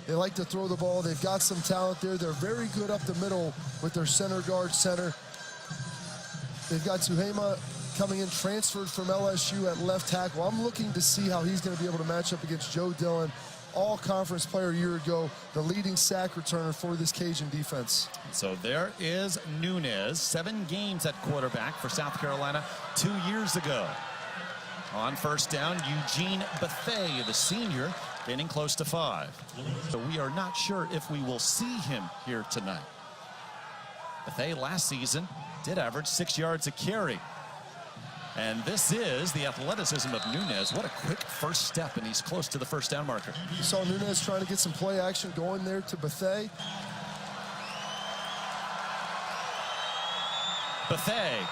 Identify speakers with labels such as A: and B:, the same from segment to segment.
A: They like to throw the ball. They've got some talent there. They're very good up the middle with their center guard center. They've got Tuhema coming in, transferred from LSU at left tackle. I'm looking to see how he's going to be able to match up against Joe Dillon, all-conference player a year ago, the leading sack returner for this Cajun defense.
B: So there is Nunez, 7 games at quarterback for South Carolina 2 years ago. On first down, Eugene Bethea, the senior, getting close to 5. So we are not sure if we will see him here tonight. Bethea last season did average 6 yards a carry. And this is the athleticism of Nunez. What a quick first step, and he's close to the first down marker.
A: You saw Nunez trying to get some play action going there to Bethea.
B: Bethea,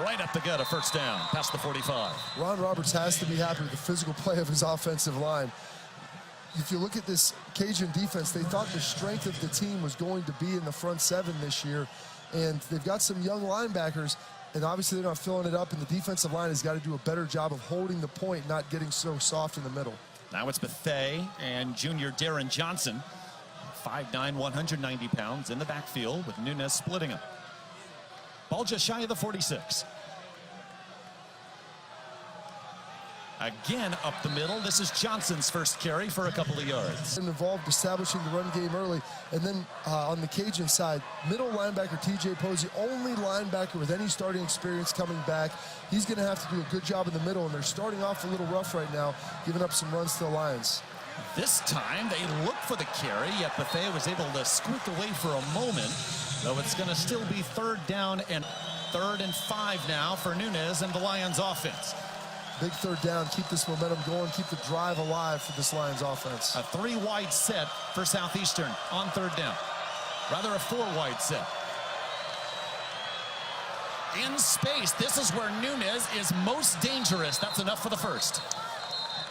B: right up the gut, a first down, past the 45.
A: Ron Roberts has to be happy with the physical play of his offensive line. If you look at this Cajun defense, they thought the strength of the team was going to be in the front 7 this year. And they've got some young linebackers, and obviously they're not filling it up, and the defensive line has got to do a better job of holding the point, not getting so soft in the middle.
B: Now it's Bethea and junior Darren Johnson, 5'9", 190 pounds, in the backfield with Nunez splitting them. Ball just shy of the 46. Again up the middle. This is Johnson's first carry for a couple of yards.
A: Involved establishing the run game early, and then on the Cajun side, middle linebacker TJ Posey, only linebacker with any starting experience coming back. He's going to have to do a good job in the middle, and they're starting off a little rough right now, giving up some runs to the Lions.
B: This time they look for the carry, yet Bethea was able to squeak away for a moment, though it's going to still be 3rd down and 3rd and 5 now for Nunez and the Lions offense.
A: Big 3rd down, keep this momentum going, keep the drive alive for this Lions offense.
B: A 3-wide set for Southeastern on 3rd down. Rather a 4-wide set. In space, this is where Nunez is most dangerous. That's enough for the first.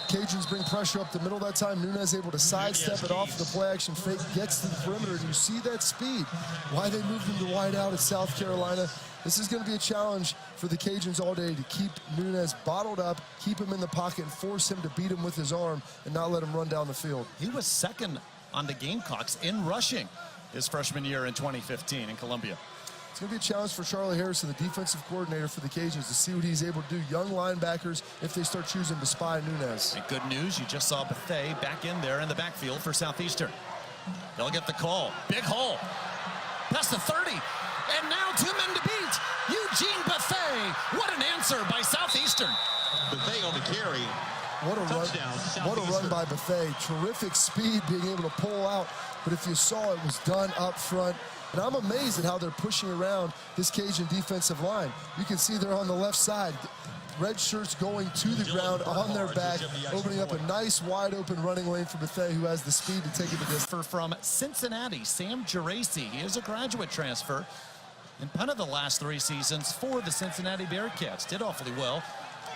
A: Cajuns bring pressure up the middle that time. Nunez able to sidestep it off the play action fake, gets to the perimeter, and you see that speed. Why they moved him to wide out at South Carolina. This is going to be a challenge for the Cajuns all day to keep Nunez bottled up, keep him in the pocket, and force him to beat him with his arm and not let him run down the field.
B: He was 2nd on the Gamecocks in rushing his freshman year in 2015 in Columbia.
A: It's going to be a challenge for Charlie Harrison, the defensive coordinator for the Cajuns, to see what he's able to do. Young linebackers, if they start choosing to spy Nunez.
B: And good news, you just saw Bethea back in there in the backfield for Southeastern. They'll get the call. Big hole. Past the 30. And now 2 men to beat. Eugene Bethea. What an answer by Southeastern.
C: Bethea on the carry.
A: What a run! What a run by Bethea. Terrific speed, being able to pull out. But if you saw, it was done up front. And I'm amazed at how they're pushing around this Cajun defensive line. You can see they're on the left side. Red shirts going to the ground on their back, opening up a nice wide open running lane for Bethea, who has the speed to take it to this.
B: From Cincinnati, Sam Geraci. He is a graduate transfer and punted the last 3 seasons for the Cincinnati Bearcats. Did awfully well.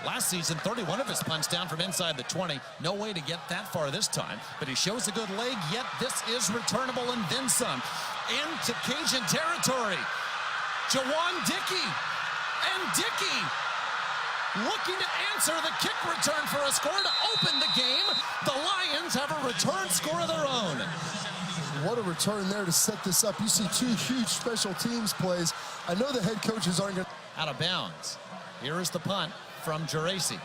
B: Last season, 31 of his punts down from inside the 20. No way to get that far this time, but he shows a good leg, yet this is returnable and then some. Into Cajun territory. Jawan Dickey. And Dickey looking to answer the kick return for a score to open the game. The Lions have a return score of their own.
A: What a return there to set this up. You see 2 huge special teams plays. I know the head coaches aren't going to...
B: Out of bounds. Here is the punt from Geraci.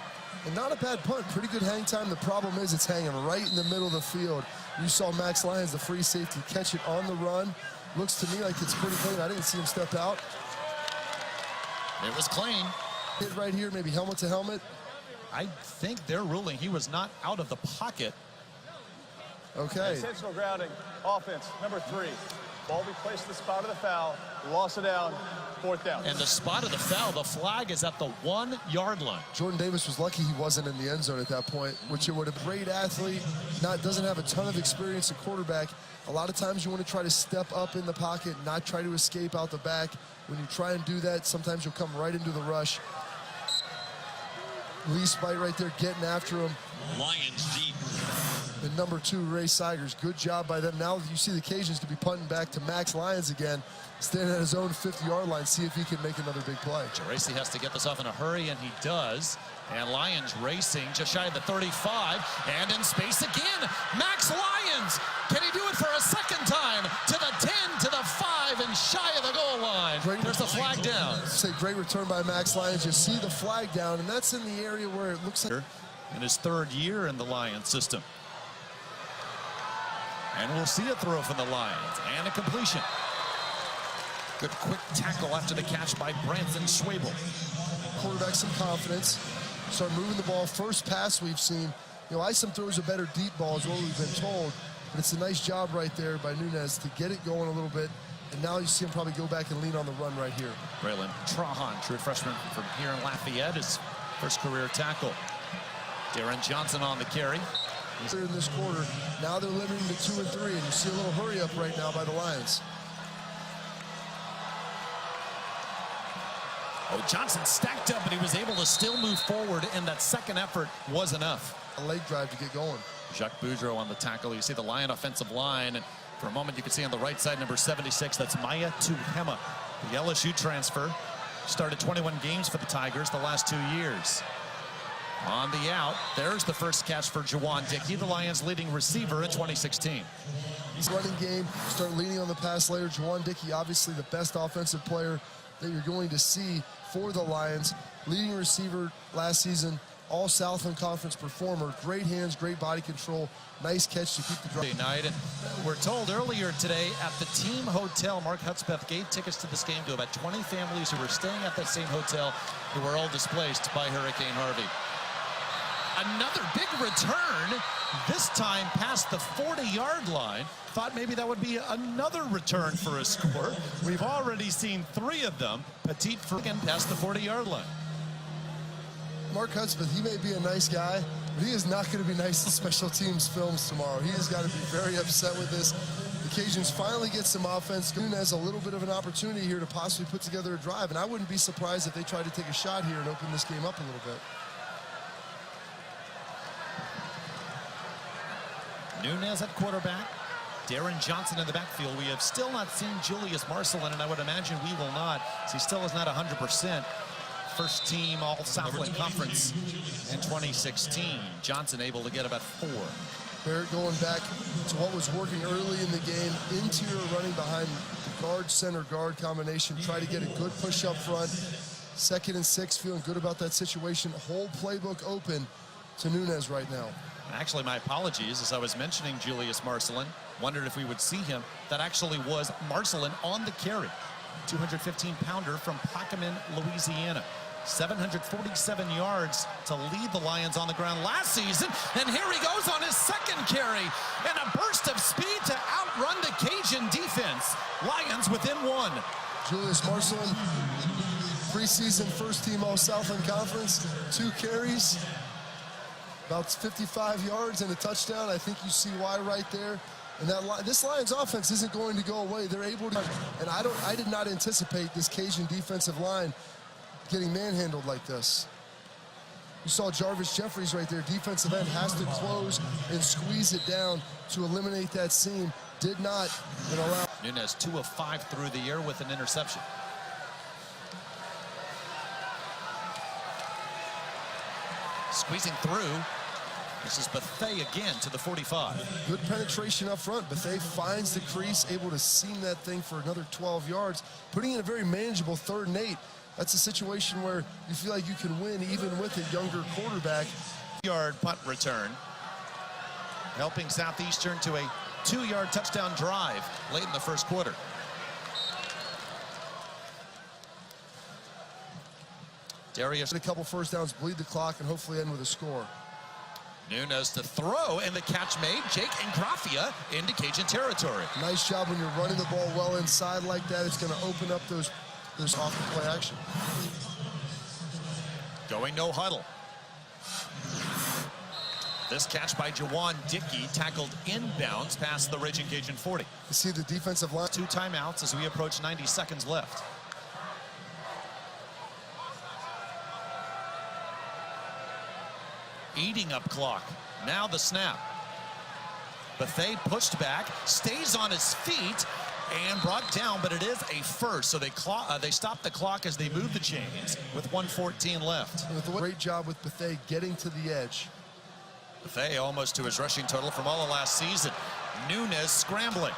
A: And not a bad punt, pretty good hang time. The problem is it's hanging right in the middle of the field. You saw Max Lyons, the free safety, catch it on the run. Looks to me like it's pretty clean. I didn't see him step out.
B: It was clean.
A: Hit right here, maybe helmet to helmet.
B: I think they're ruling he was not out of the pocket.
A: Okay.
D: Intentional grounding, offense, number 3. Ball be placed at the spot of the foul, loss it down, 4th down.
B: And the spot of the foul, the flag is at the 1-yard line.
A: Jordan Davis was lucky he wasn't in the end zone at that point, which it would have great athlete, doesn't have a ton of experience at quarterback. A lot of times you want to try to step up in the pocket, not try to escape out the back. When you try and do that, sometimes you'll come right into the rush. Lee Spite right there getting after him.
C: Lions deep.
A: And number 2, Ray Sigers. Good job by them. Now you see the Cajuns to be punting back to Max Lyons again, standing at his own 50-yard line, see if he can make another big play.
B: Geraci has to get this off in a hurry, and he does. And Lyons racing just shy of the 35, and in space again. Max Lyons, can he There's the flag down.
A: It's a great return by Max Lyons. You see the flag down, and that's in the area where it looks like...
B: In his third year in the Lions system. And we'll see a throw from the Lions and a completion. Good quick tackle after the catch by Branson Schwabel.
A: Quarterback some confidence. Start moving the ball. First pass we've seen. You know, Isom throws a better deep ball is what we've been told. But it's a nice job right there by Nunez to get it going a little bit. And now you see him probably go back and lean on the run right here.
B: Braylon Trahan, true freshman from here in Lafayette, his first career tackle. Darren Johnson on the carry.
A: In this quarter, now they're limiting to 2 and 3, and you see a little hurry up right now by the Lions.
B: Oh, Johnson stacked up, but he was able to still move forward, and that second effort was enough.
A: A leg drive to get going.
B: Jacques Boudreau on the tackle. You see the Lion offensive line, and for a moment you can see on the right side, number 76, that's Maya Tuhema, the LSU transfer. Started 21 games for the Tigers the last 2 years. On the out, there's the first catch for Juwan Dickey, the Lions' leading receiver in 2016.
A: Running game, start leaning on the pass later. Juwan Dickey, obviously the best offensive player that you're going to see for the Lions. Leading receiver last season, all Southland Conference performer. Great hands, great body control, nice catch to keep the drive.
B: Night, and we're told earlier today at the team hotel, Mark Hudspeth gave tickets to this game to about 20 families who were staying at that same hotel who were all displaced by Hurricane Harvey. Another big return, this time past the 40-yard line. Thought maybe that would be another return for a score. We've already seen 3 of them. Petit again past the 40-yard line.
A: Mark Hudspeth, he may be a nice guy, but he is not going to be nice in special teams films tomorrow. He has got to be very upset with this. The Cajuns finally get some offense. Nunez a little bit of an opportunity here to possibly put together a drive, and I wouldn't be surprised if they tried to take a shot here and open this game up a little bit.
B: Nunez at quarterback, Darren Johnson in the backfield. We have still not seen Julius Marcelin, and I would imagine we will not, as he still is not 100%. First team All-Southland Conference in 2016. Johnson able to get about 4.
A: Barrett going back to what was working early in the game. Interior running behind the guard, center guard combination. Try to get a good push up front. 2nd and 6, feeling good about that situation. Whole playbook open to Nunez right now.
B: Actually, my apologies, as I was mentioning Julius Marcelin, wondered if we would see him. That actually was Marcelin on the carry. 215-pounder from Plaquemine, Louisiana. 747 yards to lead the Lions on the ground last season. And here he goes on his second carry. And a burst of speed to outrun the Cajun defense. Lions within 1.
A: Julius Marcelin, preseason first team All-Southland Conference. 2 carries. About 55 yards and a touchdown. I think you see why right there. And that this Lions offense isn't going to go away. They're able to, and I did not anticipate this Cajun defensive line getting manhandled like this. You saw Jarvis Jeffries right there. Defensive end has to close and squeeze it down to eliminate that seam. Did not and allow.
B: Nunez 2 of 5 through the air with an interception. Squeezing through. This is Bethea again to the 45.
A: Good penetration up front. Bethea finds the crease, able to seam that thing for another 12 yards, putting in a very manageable 3rd and 8. That's a situation where you feel like you can win even with a younger quarterback.
B: Yard punt return, helping Southeastern to a 2-yard touchdown drive late in the first quarter. Darius,
A: a couple first downs, bleed the clock, and hopefully end with a score.
B: Nunez to throw, and the catch made. Jake Ingrafia into Cajun territory.
A: Nice job when you're running the ball well inside like that. It's going to open up those off the play action.
B: Going no huddle. This catch by Juwan Dickey, tackled inbounds past the Raging Cajun 40.
A: You see the defensive line.
B: 2 timeouts as we approach 90 seconds left. Eating up clock. Now the snap. Bethea pushed back, stays on his feet, and brought down, but it is a first. So they stop the clock as they move the chains with 1:14 left.
A: Great job with Bethea getting to the edge.
B: Bethea almost to his rushing total from all of last season. Nunez scrambling.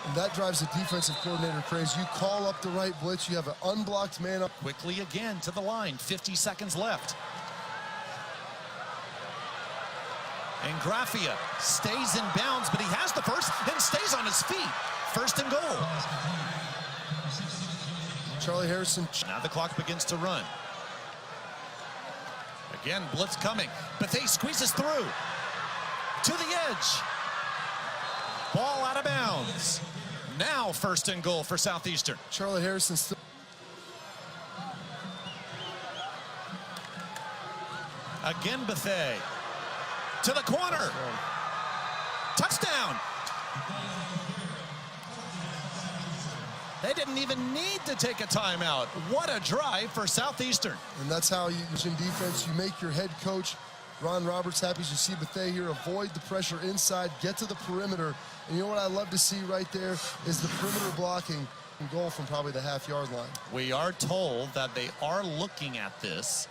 A: And that drives the defensive coordinator crazy. You call up the right blitz, you have an unblocked man up.
B: Quickly again to the line, 50 seconds left. And Graffia stays in bounds, but he has the first and stays on his feet. First and goal.
A: Charlie Harrison.
B: Now the clock begins to run. Again, blitz coming. Bethea squeezes through. To the edge. Ball out of bounds. Now first and goal for Southeastern.
A: Charlie Harrison still.
B: Again, Bethea. To the corner. Touchdown. They didn't even need to take a timeout. What a drive for Southeastern.
A: And that's how you, in defense, you make your head coach, Ron Roberts, happy as you see Bethea here. Avoid the pressure inside, get to the perimeter. And you know what I love to see right there is the perimeter blocking and goal from probably the half-yard line.
B: We are told that they are looking at this.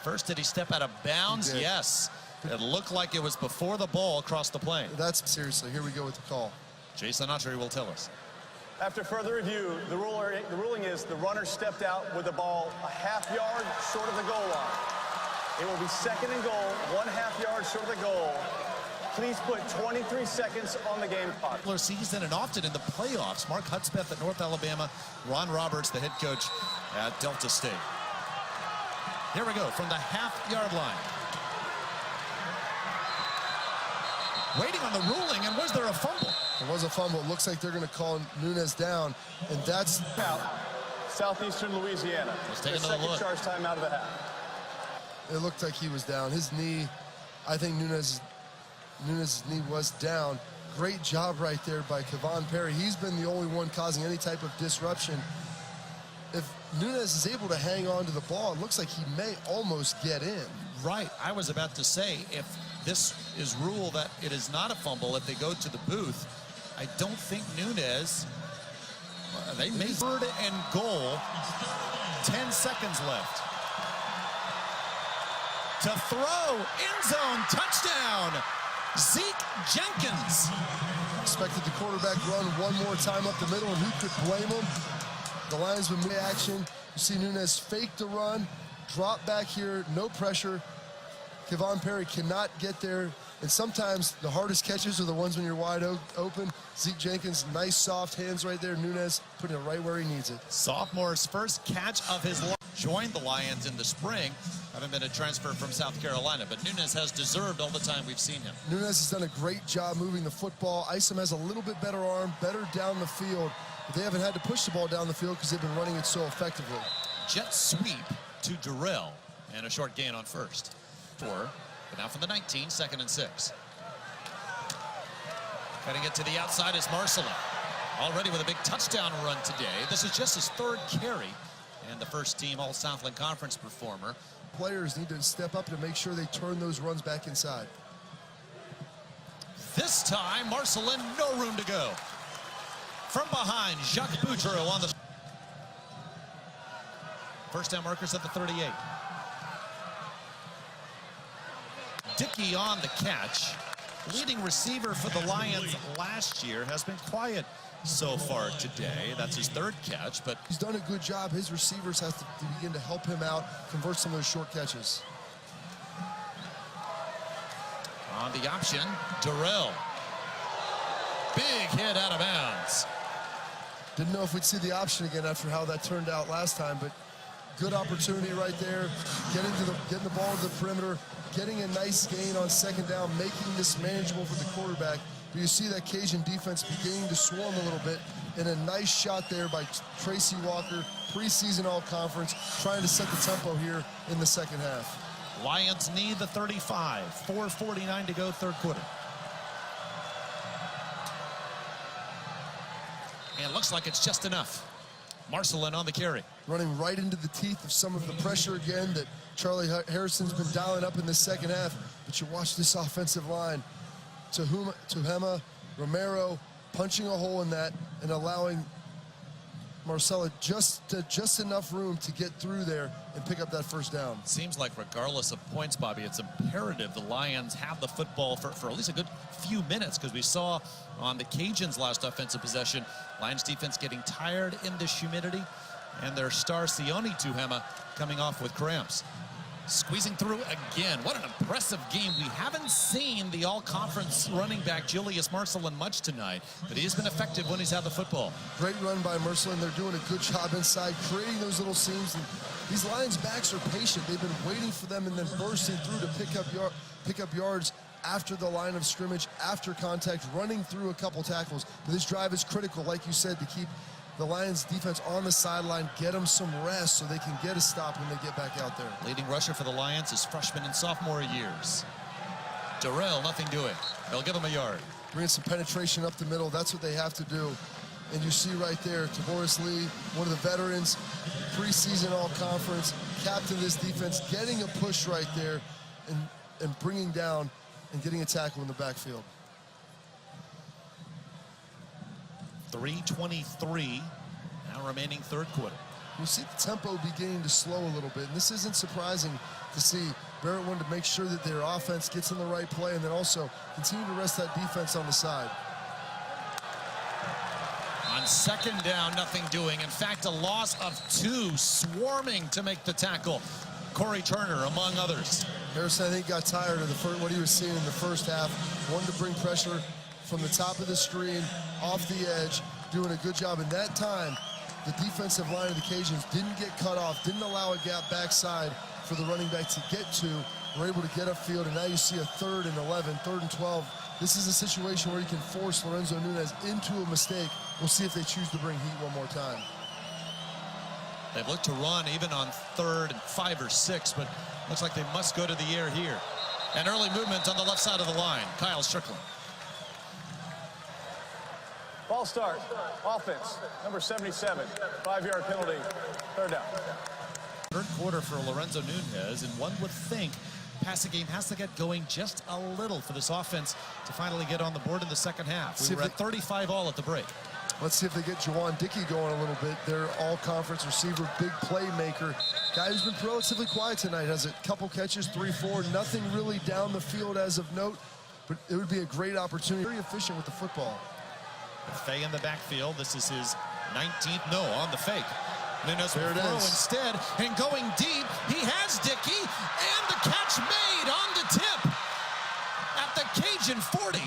B: First, did he step out of bounds? Yes. It looked like it was before the ball crossed the plane.
A: That's seriously. Here we go with the call.
B: Jason Autry will tell us.
D: After further review, the ruling is the runner stepped out with the ball a half-yard short of the goal line. It will be second and goal, 1/2 yard short of the goal. Please put 23 seconds on the game clock.
B: Season and often in the playoffs. Mark Hudspeth at North Alabama. Ron Roberts, the head coach at Delta State. Here we go from the half-yard line. Waiting on the ruling, and was there a fumble?
A: There was a fumble. It looks like they're going to call Nunez down, and that's
D: out. Southeastern Louisiana.
B: Let's take another
D: second
B: look.
D: charge time out of the half.
A: It looked like he was down. His knee, I think Nunez's knee was down. Great job right there by Kevon Perry. He's been the only one causing any type of disruption. If Nunez is able to hang on to the ball, it looks like he may almost get in.
B: Right. I was about to say, if this is rule that it is not a fumble, if they go to the booth, I don't think Nunez, they may. Third and goal, 10 seconds left. To throw, end zone, touchdown, Zeke Jenkins.
A: Expected the quarterback run one more time up the middle, and who could blame him? The linesman mid-action. You see Nunez fake the run, drop back here, no pressure. Kevon Perry cannot get there, and sometimes the hardest catches are the ones when you're wide open. Zeke Jenkins, nice soft hands right there. Nunez putting it right where he needs it.
B: Sophomore's first catch of his life. Joined the Lions in the spring. Haven't been a transfer from South Carolina, but Nunez has deserved all the time we've seen him.
A: Nunez has done a great job moving the football. Isom has a little bit better arm, better down the field, but they haven't had to push the ball down the field because they've been running it so effectively.
B: Jet sweep to Durrell, and a short gain on first. But now from the 19, second and 6. Cutting it to the outside is Marcelin. Already with a big touchdown run today. This is just his third carry, and the first team All-Southland Conference performer.
A: Players need to step up to make sure they turn those runs back inside.
B: This time, Marcelin, no room to go. From behind, Jacques Boudreau on the first down markers at the 38. Dickey on the catch. Leading receiver for the Lions last year has been quiet so far today. That's his third catch, but
A: he's done a good job. His receivers have to begin to help him out, convert some of those short catches.
B: on the option, Durrell. Big hit out of bounds.
A: Didn't know if we'd see the option again after how that turned out last time, but good opportunity right there. Getting the ball to the perimeter, getting a nice gain on second down, making this manageable for the quarterback. But you see that Cajun defense beginning to swarm a little bit, and a nice shot there by Tracy Walker, preseason all-conference, trying to set the tempo here in the second half.
B: Lions need the 35, 4:49 to go, third quarter. And it looks like it's just enough. Marcelin on the carry.
A: Running right into the teeth of some of the pressure again that Charlie Harrison's been dialing up in the second half. But you watch this offensive line. Tuhema, Romero punching a hole in that and allowing Marcella just enough room to get through there and pick up that first down.
B: Seems like regardless of points, Bobby, it's imperative the Lions have the football for at least a good few minutes, because we saw on the Cajuns' last offensive possession, Lions defense getting tired in this humidity, and their star Sione Tuhema coming off with cramps. Squeezing through again. What an impressive game. We haven't seen the all-conference running back Julius Marcelin much tonight, but he has been effective when he's had the football.
A: Great run by Marcelin. They're doing a good job inside, creating those little seams. And these Lions backs are patient. They've been waiting for them and then bursting through to pick up yards after the line of scrimmage, after contact, running through a couple tackles. But this drive is critical, like you said, to keep the Lions defense on the sideline, get them some rest so they can get a stop when they get back out there.
B: Leading rusher for the Lions is freshman and sophomore years. Darrell, nothing doing. They'll give him a yard.
A: Bring some penetration up the middle. That's what they have to do. And you see right there, Taboris Lee, one of the veterans, preseason all-conference, captain of this defense, getting a push right there and bringing down and getting a tackle in the backfield.
B: 3:23 now remaining third quarter.
A: You see the tempo beginning to slow a little bit, and this isn't surprising to see. Barrett wanted to make sure that their offense gets in the right play and then also continue to rest that defense on the side.
B: On second down, nothing doing. In fact, a loss of 2, swarming to make the tackle. Corey Turner, among others.
A: Harrison, I think, got tired of what he was seeing in the first half. Wanted to bring pressure from the top of the screen, off the edge, doing a good job. In that time, the defensive line of the Cajuns didn't get cut off, didn't allow a gap backside for the running back to get to. We're able to get upfield, and now you see a 3rd and 11, 3rd and 12. This is a situation where you can force Lorenzo Nunez into a mistake. We'll see if they choose to bring heat one more time.
B: They've looked to run even on 3rd and 5 or 6, but looks like they must go to the air here. An early movement on the left side of the line. Kyle Strickland.
D: Ball start. Offense. Number 77. 5-yard penalty. 3rd down.
B: Third quarter for Lorenzo Nunez, and one would think passing game has to get going just a little for this offense to finally get on the board in the second half. We were at 35 all at the break.
A: Let's see if they get Juwan Dickey going a little bit. Their all-conference receiver, big playmaker. Guy who's been relatively quiet tonight. Has a couple catches, 3-4. Nothing really down the field as of note, but it would be a great opportunity. Very efficient with the football.
B: Fay in the backfield. This is his 19th. No, on the fake. Nunez will throw instead, and going deep, he has Dickey, and the catch made on the tip at the Cajun 40.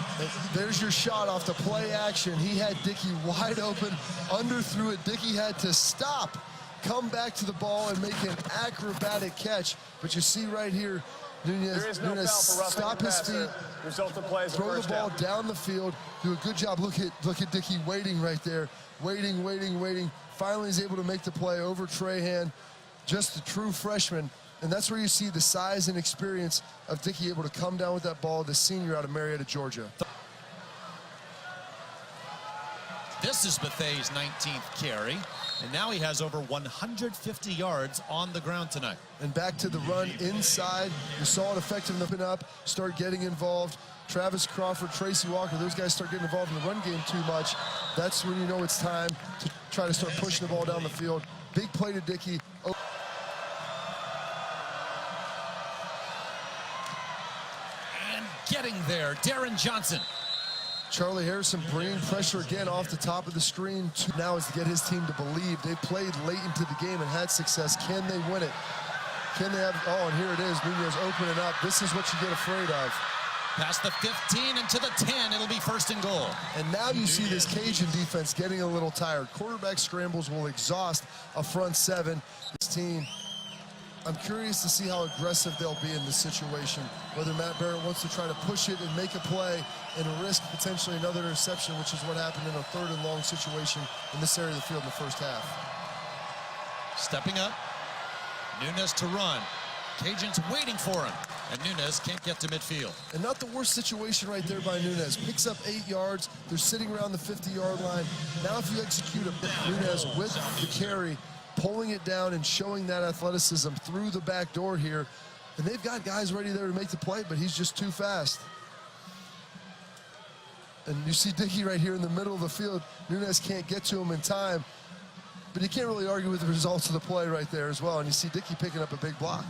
A: There's your shot off the play action. He had Dickey wide open, underthrew it. Dickey had to stop, come back to the ball, and make an acrobatic catch. But you see right here, Nunez stop his feet, throw the ball down the field, do a good job. Look at Dickey waiting right there, waiting. Finally is able to make the play over Trahan, just a true freshman. And that's where you see the size and experience of Dickey able to come down with that ball, the senior out of Marietta, Georgia.
B: This is Bethay's 19th carry, and now he has over 150 yards on the ground tonight.
A: And back to the run inside. You saw it effective in the up, start getting involved. Travis Crawford, Tracy Walker, those guys start getting involved in the run game too much. That's when you know it's time to try to start pushing the ball down the field. Big play to Dickey.
B: And getting there, Darren Johnson.
A: Charlie Harrison bringing pressure again off the top of the screen. Now is to get his team to believe. They played late into the game and had success. Can they win it? Can they have, oh, and here it is, Nunez opening up. This is what you get afraid of.
B: Past the 15 into the 10, it'll be 1st and goal.
A: And now you see this Cajun defense getting a little tired. Quarterback scrambles will exhaust a front 7. This team, I'm curious to see how aggressive they'll be in this situation. Whether Matt Barrett wants to try to push it and make a play and risk potentially another interception, which is what happened in a 3rd and long situation in this area of the field in the first half.
B: Stepping up, Nunez to run. Cajuns waiting for him, and Nunez can't get to midfield.
A: And not the worst situation right there by Nunez. Picks up 8 yards. They're sitting around the 50-yard line. Now if you execute a Nunez with the carry, pulling it down and showing that athleticism through the back door here, and they've got guys ready there to make the play, but he's just too fast. And you see Dickey right here in the middle of the field. Nunez can't get to him in time, but you can't really argue with the results of the play right there as well. And you see Dickey picking up a big block.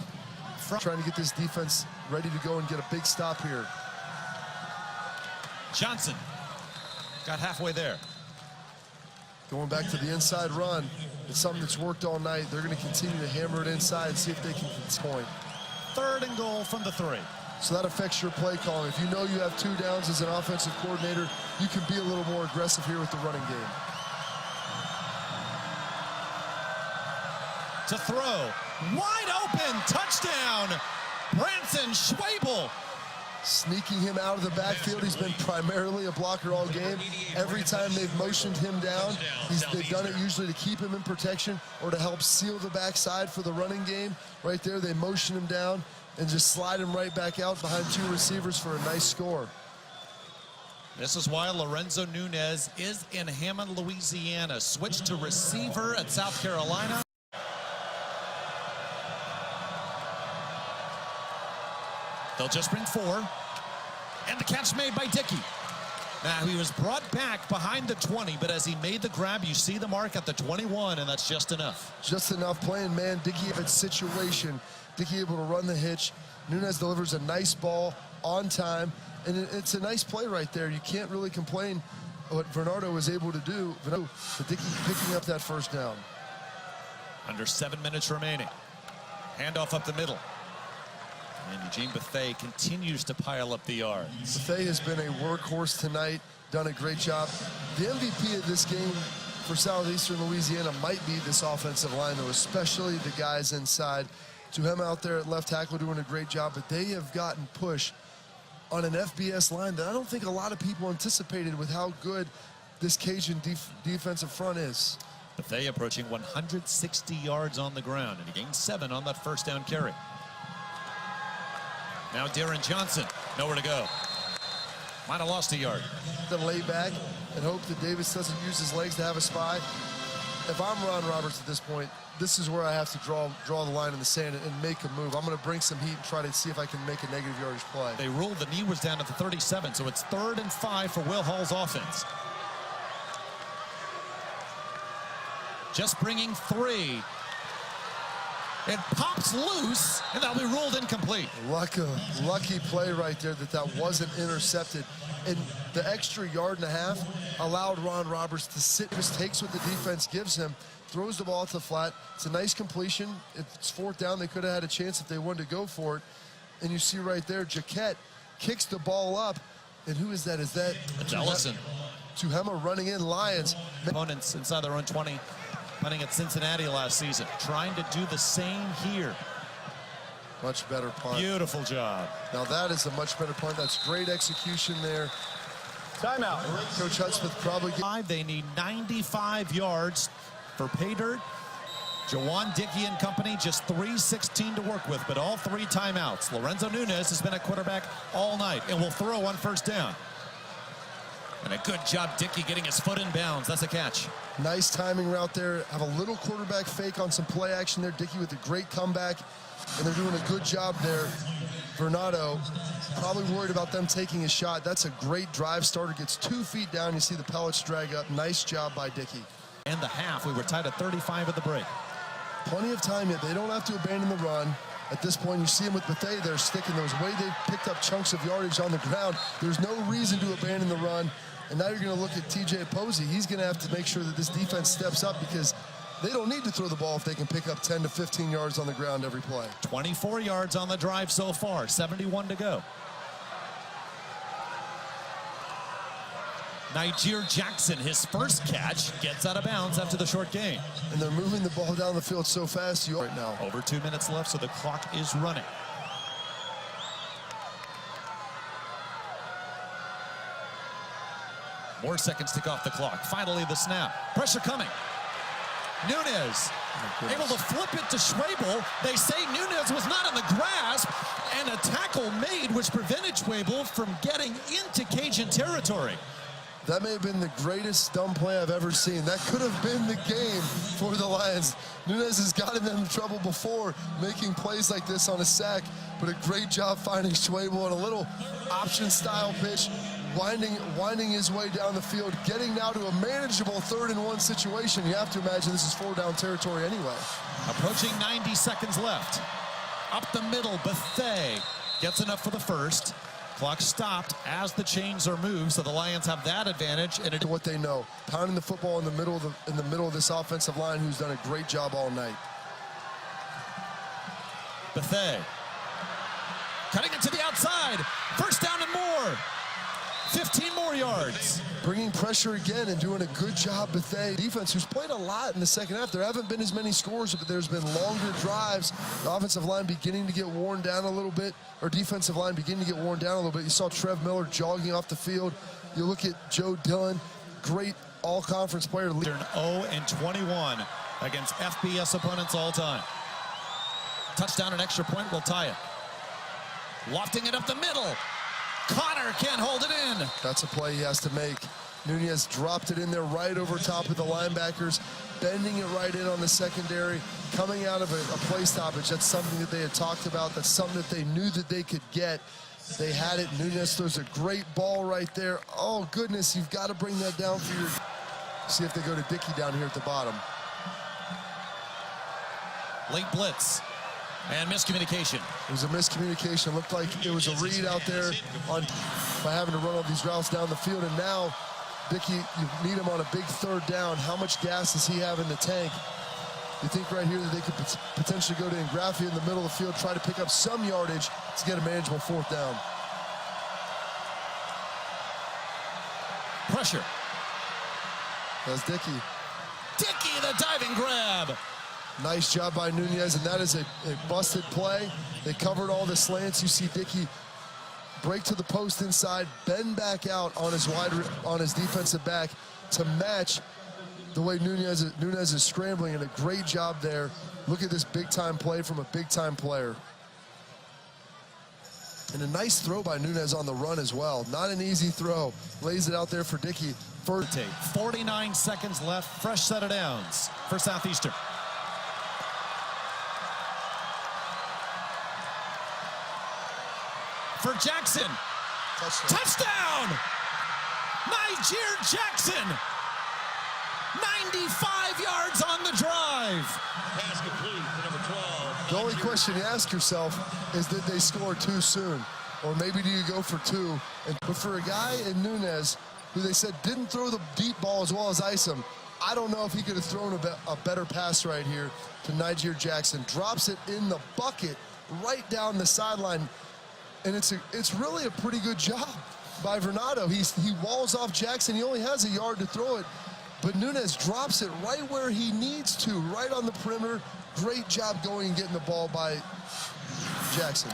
A: Trying to get this defense ready to go and get a big stop here.
B: Johnson got halfway there.
A: Going back to the inside run, it's something that's worked all night. They're going to continue to hammer it inside and see if they can point.
B: 3rd and goal from the 3.
A: So that affects your play calling. If you know you have 2 downs as an offensive coordinator, you can be a little more aggressive here with the running game.
B: To throw, wide open, touchdown, Branson Schwabel.
A: Sneaking him out of the backfield. He's been primarily a blocker all game. Every time they've motioned him down, they've done it usually to keep him in protection or to help seal the backside for the running game. Right there, they motion him down and just slide him right back out behind 2 receivers for a nice score.
B: This is why Lorenzo Nunez is in Hammond, Louisiana. Switched to receiver at South Carolina. They'll just bring 4. And the catch made by Dickey. Now, he was brought back behind the 20, but as he made the grab, you see the mark at the 21, and that's just enough.
A: Just enough playing, man. Dickey in its situation. Dickey able to run the hitch. Nunez delivers a nice ball on time, and it's a nice play right there. You can't really complain what Bernardo was able to do. But Dickey picking up that 1st down.
B: Under 7 minutes remaining. Handoff up the middle. And Eugene Bethea continues to pile up the yards.
A: Bethea has been a workhorse tonight, done a great job. The MVP of this game for Southeastern Louisiana might be this offensive line, though, especially the guys inside. Tuhema out there at left tackle doing a great job, but they have gotten push on an FBS line that I don't think a lot of people anticipated with how good this Cajun defensive front is.
B: Bethea approaching 160 yards on the ground, and he gained 7 on that 1st down carry. Now Darren Johnson, nowhere to go. Might have lost a yard.
A: To lay back and hope that Davis doesn't use his legs to have a spy. If I'm Ron Roberts at this point, this is where I have to draw the line in the sand and make a move. I'm going to bring some heat and try to see if I can make a negative yardage play.
B: They ruled the knee was down at the 37, so it's 3rd and 5 for Will Hall's offense. Just bringing 3. It pops loose, and that'll be ruled incomplete.
A: Lucky play right there that wasn't intercepted. And the extra 1.5 yards allowed Ron Roberts to sit. Just takes what the defense gives him, throws the ball to the flat. It's a nice completion. If it's 4th down, they could have had a chance if they wanted to go for it. And you see right there, Jaquette kicks the ball up. And who is that? Is that
B: Ellison?
A: Tuhema running in Lions.
B: Opponents inside their own 20. Punting at Cincinnati last season, trying to do the same here.
A: Much better punt.
B: Beautiful job.
A: Now that is a much better punt. That's great execution there.
D: Timeout.
A: Coach Hudspeth probably...
B: They need 95 yards for pay dirt. Jawan Dickey and company, just 3:16 to work with, but all 3 timeouts. Lorenzo Nunez has been at quarterback all night and will throw on 1st down. And a good job, Dickey getting his foot in bounds. That's a catch.
A: Nice timing route there. Have a little quarterback fake on some play action there. Dickey with a great comeback. And they're doing a good job there. Bernardo probably worried about them taking a shot. That's a great drive starter. Gets 2 feet down. You see the pellets drag up. Nice job by Dickey.
B: And the half. We were tied at 35 at the break.
A: Plenty of time yet. They don't have to abandon the run. At this point, you see him with Bethea there sticking those way they picked up chunks of yardage on the ground. There's no reason to abandon the run. And now you're going to look at T.J. Posey. He's going to have to make sure that this defense steps up because they don't need to throw the ball if they can pick up 10 to 15 yards on the ground every play.
B: 24 yards on the drive so far, 71 to go. Nih-jer Jackson, his 1st catch, gets out of bounds after the short gain.
A: And they're moving the ball down the field so fast right now.
B: Over 2 minutes left, so the clock is running. More seconds tick off the clock. Finally, the snap. Pressure coming. Nunez able to flip it to Schwabel. They say Nunez was not in the grasp, and a tackle made which prevented Schwabel from getting into Cajun territory.
A: That may have been the greatest dumb play I've ever seen. That could have been the game for the Lions. Nunez has gotten them in trouble before, making plays like this on a sack, but a great job finding Schwabel on a little option-style pitch, winding his way down the field, getting now to a manageable 3rd and 1 situation. You have to imagine this is 4-down territory anyway.
B: Approaching 90 seconds left. Up the middle, Bethea gets enough for the 1st. Clock stopped as the chains are moved, so the Lions have that advantage. And
A: What they know, pounding the football in the middle of this offensive line, who's done a great job all night.
B: Bethea cutting it to the outside. First down and more. 15 more yards.
A: Bringing pressure again and doing a good job, Bethea. Defense, who's played a lot in the second half. There haven't been as many scores, but there's been longer drives. The offensive line beginning to get worn down a little bit, or defensive line beginning to get worn down a little bit. You saw Trev Miller jogging off the field. You look at Joe Dillon, great all-conference player.
B: They're 0-21 against FBS opponents all time. Touchdown and extra point will tie it. Lofting it up the middle. Connor can't hold it in.
A: That's a play he has to make. Nunez dropped it in there right over top of the linebackers, bending it right in on the secondary, coming out of a play stoppage. That's something that they had talked about. That's something that they knew that they could get. They had it. Nunez throws a great ball right there. Oh, goodness, you've got to bring that down for your... See if they go to Dickey down here at the bottom.
B: Late blitz. And miscommunication.
A: It was a miscommunication. Looked like it was a read out there by having to run all these routes down the field. And now, Dickey, you need him on a big third down. How much gas does he have in the tank? You think right here that they could potentially go to Ingraffia in the middle of the field, try to pick up some yardage to get a manageable fourth down.
B: Pressure.
A: That's Dickey.
B: Dickey, the diving grab.
A: Nice job by Nunez, and that is a busted play. They covered all the slants. You see Dickey break to the post inside, bend back out on his defensive back to match the way Nunez is scrambling, and a great job there. Look at this big-time play from a big-time player. And a nice throw by Nunez on the run as well. Not an easy throw. Lays it out there for Dickey.
B: 49 seconds left. Fresh set of downs for Southeastern. For Jackson. Touchdown! Nih-jer Jackson! 95 yards on the drive.
C: Pass complete to number 12.
A: The only question you ask yourself is, did they score too soon? Or maybe do you go for two? But for a guy in Nunez, who they said didn't throw the deep ball as well as Isom, I don't know if he could have thrown a better pass right here to Nih-jer Jackson. Drops it in the bucket right down the sideline. And it's really a pretty good job by Vernado. He walls off Jackson. He only has a yard to throw it, but Nunez drops it right where he needs to, right on the perimeter. Great job going and getting the ball by Jackson.